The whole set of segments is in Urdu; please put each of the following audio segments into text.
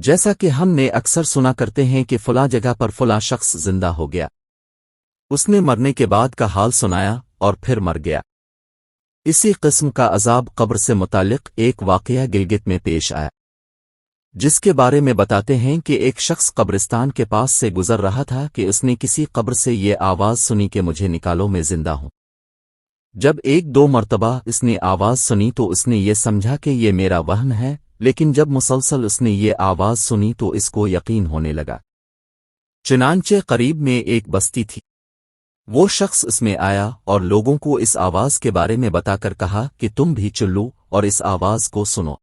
جیسا کہ ہم نے اکثر سنا کرتے ہیں کہ فلاں جگہ پر فلاں شخص زندہ ہو گیا، اس نے مرنے کے بعد کا حال سنایا اور پھر مر گیا۔ اسی قسم کا عذاب قبر سے متعلق ایک واقعہ گلگت میں پیش آیا، جس کے بارے میں بتاتے ہیں کہ ایک شخص قبرستان کے پاس سے گزر رہا تھا کہ اس نے کسی قبر سے یہ آواز سنی کہ مجھے نکالو، میں زندہ ہوں۔ جب ایک دو مرتبہ اس نے آواز سنی تو اس نے یہ سمجھا کہ یہ میرا وہم ہے، لیکن جب مسلسل اس نے یہ آواز سنی تو اس کو یقین ہونے لگا۔ چنانچہ قریب میں ایک بستی تھی، وہ شخص اس میں آیا اور لوگوں کو اس آواز کے بارے میں بتا کر کہا کہ تم بھی چلو اور اس آواز کو سنو۔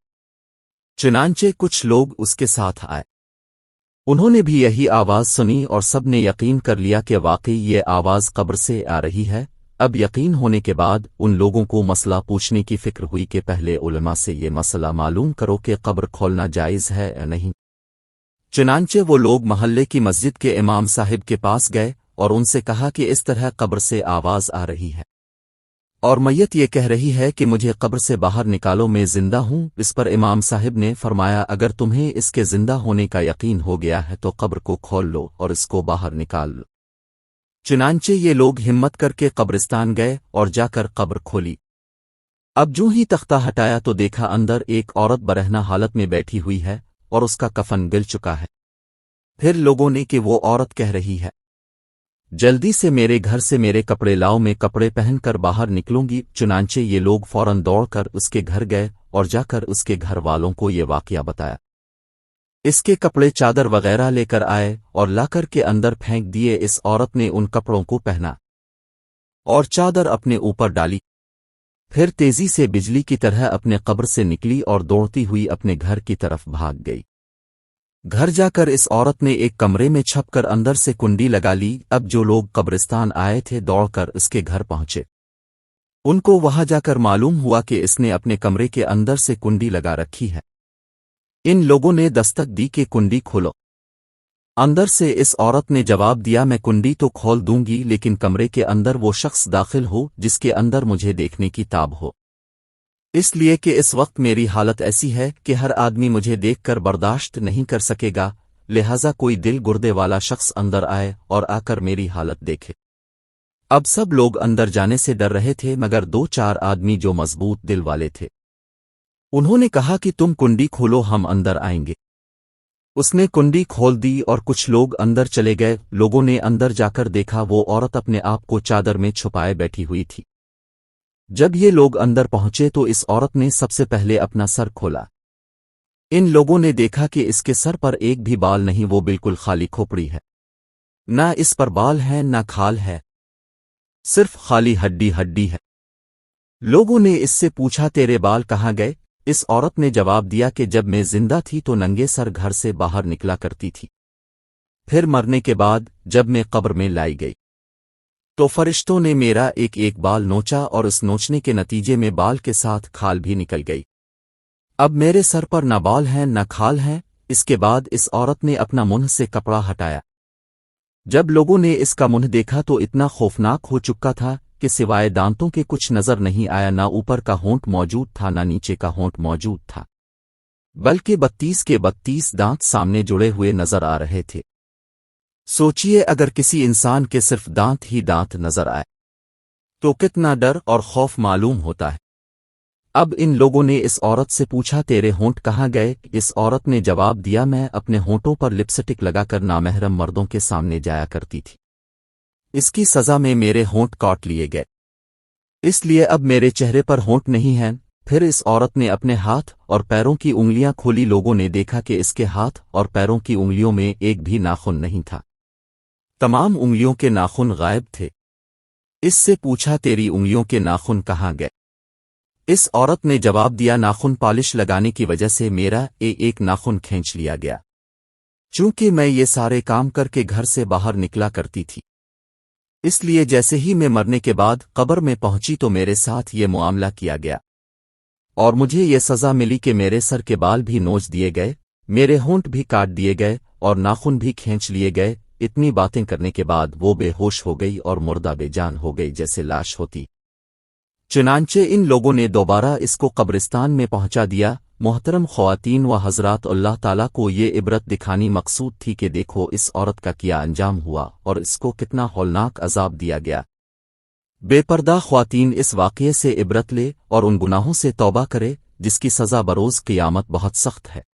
چنانچہ کچھ لوگ اس کے ساتھ آئے، انہوں نے بھی یہی آواز سنی اور سب نے یقین کر لیا کہ واقعی یہ آواز قبر سے آ رہی ہے۔ اب یقین ہونے کے بعد ان لوگوں کو مسئلہ پوچھنے کی فکر ہوئی کہ پہلے علماء سے یہ مسئلہ معلوم کرو کہ قبر کھولنا جائز ہے یا نہیں۔ چنانچہ وہ لوگ محلے کی مسجد کے امام صاحب کے پاس گئے اور ان سے کہا کہ اس طرح قبر سے آواز آ رہی ہے اور میت یہ کہہ رہی ہے کہ مجھے قبر سے باہر نکالو، میں زندہ ہوں۔ اس پر امام صاحب نے فرمایا اگر تمہیں اس کے زندہ ہونے کا یقین ہو گیا ہے تو قبر کو کھول لو اور اس کو باہر نکال لو۔ چنانچہ یہ لوگ ہمت کر کے قبرستان گئے اور جا کر قبر کھولی۔ اب جو ہی تختہ ہٹایا تو دیکھا اندر ایک عورت برہنہ حالت میں بیٹھی ہوئی ہے اور اس کا کفن گل چکا ہے۔ پھر لوگوں نے کہ وہ عورت کہہ رہی ہے جلدی سے میرے گھر سے میرے کپڑے لاؤ، میں کپڑے پہن کر باہر نکلوں گی۔ چنانچہ یہ لوگ فوراً دوڑ کر اس کے گھر گئے اور جا کر اس کے گھر والوں کو یہ واقعہ بتایا۔ اس کے کپڑے چادر وغیرہ لے کر آئے اور لا کر کے اندر پھینک دیے۔ اس عورت نے ان کپڑوں کو پہنا اور چادر اپنے اوپر ڈالی، پھر تیزی سے بجلی کی طرح اپنے قبر سے نکلی اور دوڑتی ہوئی اپنے گھر کی طرف بھاگ گئی۔ گھر جا کر اس عورت نے ایک کمرے میں چھپ کر اندر سے کنڈی لگا لی۔ اب جو لوگ قبرستان آئے تھے دوڑ کر اس کے گھر پہنچے، ان کو وہاں جا کر معلوم ہوا کہ اس نے اپنے کمرے کے اندر سے کنڈی لگا رکھی ہے۔ ان لوگوں نے دستک دی کہ کنڈی کھولو۔ اندر سے اس عورت نے جواب دیا میں کنڈی تو کھول دوں گی لیکن کمرے کے اندر وہ شخص داخل ہو جس کے اندر مجھے دیکھنے کی تاب ہو، اس لیے کہ اس وقت میری حالت ایسی ہے کہ ہر آدمی مجھے دیکھ کر برداشت نہیں کر سکے گا، لہذا کوئی دل گردے والا شخص اندر آئے اور آ کر میری حالت دیکھے۔ اب سب لوگ اندر جانے سے ڈر رہے تھے مگر دو چار آدمی جو مضبوط دل والے تھے، انہوں نے کہا کہ تم کنڈی کھولو، ہم اندر آئیں گے۔ اس نے کنڈی کھول دی اور کچھ لوگ اندر چلے گئے۔ لوگوں نے اندر جا کر دیکھا وہ عورت اپنے آپ کو چادر میں چھپائے بیٹھی ہوئی تھی۔ جب یہ لوگ اندر پہنچے تو اس عورت نے سب سے پہلے اپنا سر کھولا۔ ان لوگوں نے دیکھا کہ اس کے سر پر ایک بھی بال نہیں، وہ بالکل خالی کھوپڑی ہے، نہ اس پر بال ہے نہ کھال ہے، صرف خالی ہڈی ہڈی ہے۔ لوگوں نے اس سے پوچھا تیرے بال کہاں گئے؟ اس عورت نے جواب دیا کہ جب میں زندہ تھی تو ننگے سر گھر سے باہر نکلا کرتی تھی، پھر مرنے کے بعد جب میں قبر میں لائی گئی تو فرشتوں نے میرا ایک ایک بال نوچا اور اس نوچنے کے نتیجے میں بال کے ساتھ کھال بھی نکل گئی۔ اب میرے سر پر نہ بال ہیں نہ کھال ہیں۔ اس کے بعد اس عورت نے اپنا منہ سے کپڑا ہٹایا۔ جب لوگوں نے اس کا منہ دیکھا تو اتنا خوفناک ہو چکا تھا کہ سوائے دانتوں کے کچھ نظر نہیں آیا، نہ اوپر کا ہونٹ موجود تھا نہ نیچے کا ہونٹ موجود تھا، بلکہ 32 کے 32 دانت سامنے جڑے ہوئے نظر آ رہے تھے۔ سوچئے اگر کسی انسان کے صرف دانت ہی دانت نظر آئے تو کتنا ڈر اور خوف معلوم ہوتا ہے۔ اب ان لوگوں نے اس عورت سے پوچھا تیرے ہونٹ کہاں گئے؟ اس عورت نے جواب دیا میں اپنے ہونٹوں پر لپسٹک لگا کر نامحرم مردوں کے سامنے جایا کرتی تھی، اس کی سزا میں میرے ہونٹ کاٹ لیے گئے، اس لیے اب میرے چہرے پر ہونٹ نہیں ہیں۔ پھر اس عورت نے اپنے ہاتھ اور پیروں کی انگلیاں کھولی۔ لوگوں نے دیکھا کہ اس کے ہاتھ اور پیروں کی انگلیوں میں ایک بھی ناخن نہیں تھا، تمام انگلیوں کے ناخن غائب تھے۔ اس سے پوچھا تیری انگلیوں کے ناخن کہاں گئے؟ اس عورت نے جواب دیا ناخن پالش لگانے کی وجہ سے میرا ایک ناخن کھینچ لیا گیا، چونکہ میں یہ سارے کام کر کے گھر سے باہر نکلا کرتی تھی، اس لیے جیسے ہی میں مرنے کے بعد قبر میں پہنچی تو میرے ساتھ یہ معاملہ کیا گیا اور مجھے یہ سزا ملی کہ میرے سر کے بال بھی نوچ دیے گئے، میرے ہونٹ بھی کاٹ دیے گئے اور ناخن بھی کھینچ لیے گئے۔ اتنی باتیں کرنے کے بعد وہ بے ہوش ہو گئی اور مردہ بے جان ہو گئی جیسے لاش ہوتی۔ چنانچہ ان لوگوں نے دوبارہ اس کو قبرستان میں پہنچا دیا۔ محترم خواتین و حضرات، اللہ تعالیٰ کو یہ عبرت دکھانی مقصود تھی کہ دیکھو اس عورت کا کیا انجام ہوا اور اس کو کتنا ہولناک عذاب دیا گیا۔ بے پردہ خواتین اس واقعے سے عبرت لے اور ان گناہوں سے توبہ کرے جس کی سزا بروز قیامت بہت سخت ہے۔